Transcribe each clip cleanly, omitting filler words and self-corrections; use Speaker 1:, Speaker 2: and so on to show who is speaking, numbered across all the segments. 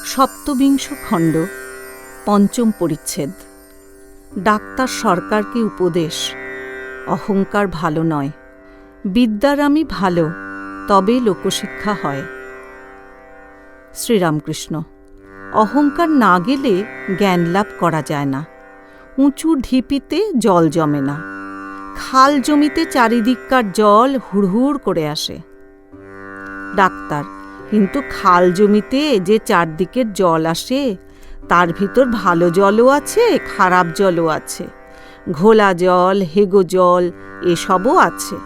Speaker 1: সপ্তবিংশ খণ্ড, পঞ্চম পরিচ্ছেদ। ডাক্তার সরকারকে উপদেশ। অহংকার ভালো নয়, বিদ্যারামই ভালো, তবে লোকশিক্ষা হয়। শ্রীরামকৃষ্ণ। অহংকার না গেলে জ্ঞান লাভ করা যায় না। উঁচু ঢিপিতে জল জমে না, খাল জমিতে চারিদিককার জল হুড়হুড় করে আসে। ডাক্তার। কিন্তু খাল জমিতে যে চারদিকের জল আসে, তার ভিতর ভালো জলও আছে, খারাপ জলও আছে, ঘোলা জল, হেগো জল এসবও আছে।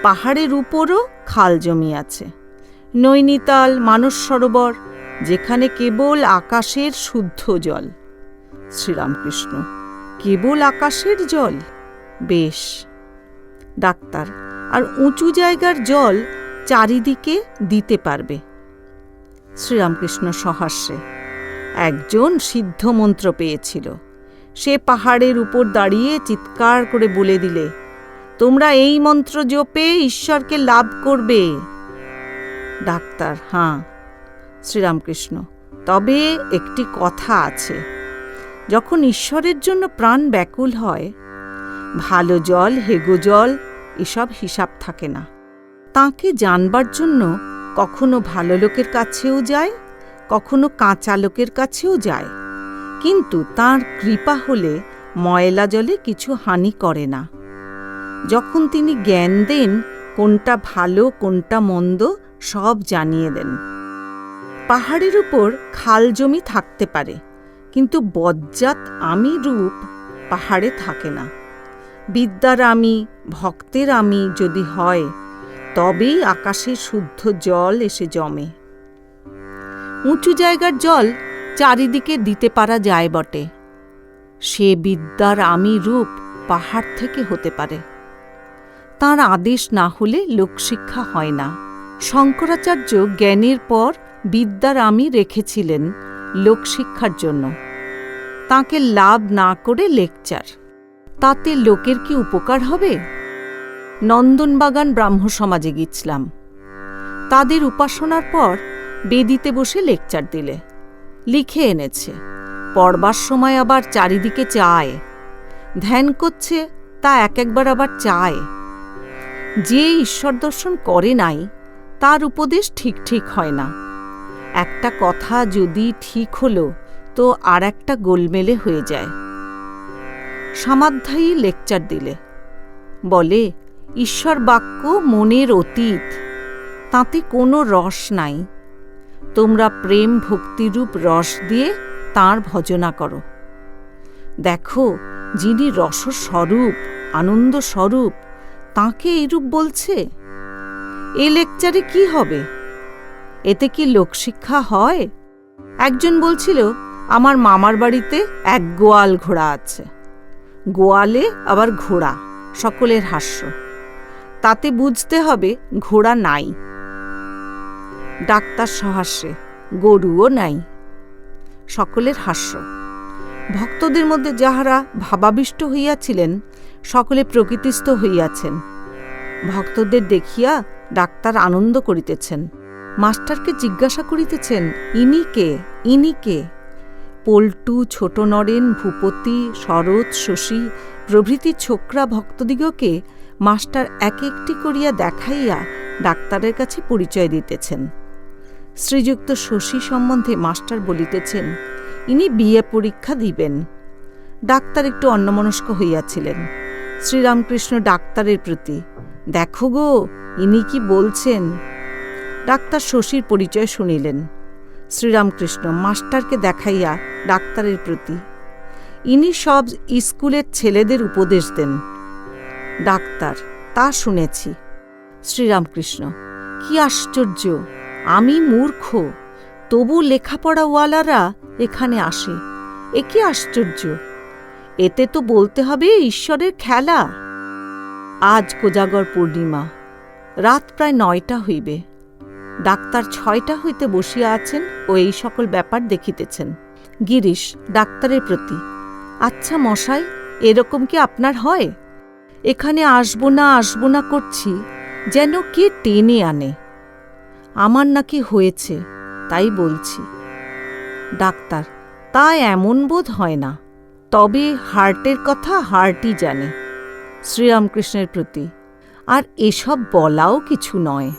Speaker 1: পাহাড়ের উপরও খাল জমি আছে। নৈনিতাল, মানস সরোবর, যেখানে কেবল আকাশের শুদ্ধ জল। শ্রীরামকৃষ্ণ। কেবল আকাশের জল? বেশ। ডাক্তার। আর উঁচু জায়গার জল চারিদিকে দিতে পারবে? শ্রীরামকৃষ্ণ সহাস্যে। একজন সিদ্ধমন্ত্র পেয়েছিল, সে পাহাড়ের উপর দাঁড়িয়ে চিৎকার করে বলে দিলে, তোমরা এই মন্ত্র জপে ঈশ্বরকে লাভ করবে। ডাক্তার। হাঁ। শ্রীরামকৃষ্ণ। তবে একটি কথা আছে, যখন ঈশ্বরের জন্য প্রাণ ব্যাকুল হয়, ভালো জল, হেগো জল এসব হিসাব থাকে না। তাঁকে জানবার জন্য কখনো ভালো লোকের কাছেও যায়, কখনো কাঁচা লোকের কাছেও যায়, কিন্তু তাঁর কৃপা হলে ময়লা জলে কিছু হানি করে না। যখন তিনি জ্ঞান দেন, কোনটা ভালো কোনটা মন্দ সব জানিয়ে দেন। পাহাড়ের উপর খাল জমি থাকতে পারে, কিন্তু বজ্জাত আমি রূপ পাহাড়ে থাকে না। বিদ্যার আমি, ভক্তের আমি যদি হয়, তবেই আকাশে শুদ্ধ জল এসে জমে। উঁচু জায়গার জল চারিদিকে দিতে পারা যায় বটে, সে বিদ্যার আমি রূপ পাহাড় থেকে হতে পারে। তাঁর আদেশ না হলে লোকশিক্ষা হয় না। শঙ্করাচার্য জ্ঞানের পর বিদ্যার আমি রেখেছিলেন লোকশিক্ষার জন্য। তাঁকে লাভ না করে লেকচার, তাতে লোকের কি উপকার হবে? নন্দনবাগান ব্রাহ্ম সমাজে গিয়েছিলাম। তাদের উপাসনার পর বেদিতে বসে লেকচার দিলে, লিখে এনেছে। পড়বার সময় আবার চারিদিকে চায়, ধ্যান করছে তা একবার আবার চায়। যে ঈশ্বর দর্শন করে নাই, তার উপদেশ ঠিক ঠিক হয় না। একটা কথা যদি ঠিক হলো, তো আর একটা গোলমেলে হয়ে যায়। সমাধ্যায়ী লেকচার দিলে, বলে ঈশ্বর বাক্য মনের অতীত, তাতে কোনো রস নাই। তোমরা প্রেম ভক্তিরূপ রস দিয়ে তাঁর ভজনা করো। দেখো, যিনি রসস্বরূপ, আনন্দ স্বরূপ, তাঁকে এইরূপ বলছে। এ লেকচারে কি হবে? এতে কি লোকশিক্ষা হয়? একজন বলছিল, আমার মামার বাড়িতে এক গোয়াল ঘোড়া আছে। গোয়ালে আবার ঘোড়া, সকলের হাস্য। তাতে বুঝতে হবে ঘোড়া নাই। ডাক্তার সহাস্যে। গরুও নাই। সকলের হাস্য। ভক্তদের মধ্যে যাহারা ভাবাবিষ্ট হইয়াছিলেন, সকলে প্রকৃতিস্থ হইয়াছেন। ভক্তদের দেখিয়া ডাক্তার আনন্দ করিতেছেন। মাস্টারকে জিজ্ঞাসা করিতেছেন, ইনি কে, ইনি কে? পল্টু, ছোট নরেন, ভূপতি, শরৎ, শশী প্রভৃতি ছোকরা ভক্তদিগকে মাস্টার এক একটি করিয়া দেখাইয়া ডাক্তারের কাছে পরিচয় দিতেছেন। শ্রীযুক্ত শশী সম্বন্ধে মাস্টার বলিতেছেন, ইনি বিএ পরীক্ষা দিবেন। ডাক্তার একটু অন্যমনস্ক হইয়াছিলেন। শ্রীরামকৃষ্ণ ডাক্তারের প্রতি, দেখো গো, ইনি কি বলছেন। ডাক্তার শশীর পরিচয় শুনিলেন। শ্রীরামকৃষ্ণ মাস্টারকে দেখাইয়া ডাক্তারের প্রতি, ইনি সব স্কুলের ছেলেদের উপদেশ দেন। ডাক্তার, তা শুনেছি। শ্রীরামকৃষ্ণ, কি আশ্চর্য! আমি মূর্খ, তবু লেখাপড়াওয়ালারা এখানে আসে, এ কি আশ্চর্য! এতে তো বলতে হবে ঈশ্বরের খেলা। আজ কোজাগর পূর্ণিমা, রাত প্রায় 9টা হইবে। ডাক্তার 6টা হইতে বসিয়া আছেন ও এই সকল ব্যাপার দেখিতেছেন। গিরিশ ডাক্তারের প্রতি, আচ্ছা মশাই, এরকম কি আপনার হয়? এখানে আসবো না করছি, যেন কে টেনে আনে। আমার নাকি হয়েছে, তাই বলছি। ডাক্তার: তা এমন বোধ হয় না, তবে হার্টের কথা হার্টই জানে। শ্রীরামকৃষ্ণের প্রতি: আর এসব বলাও কিছু নয়।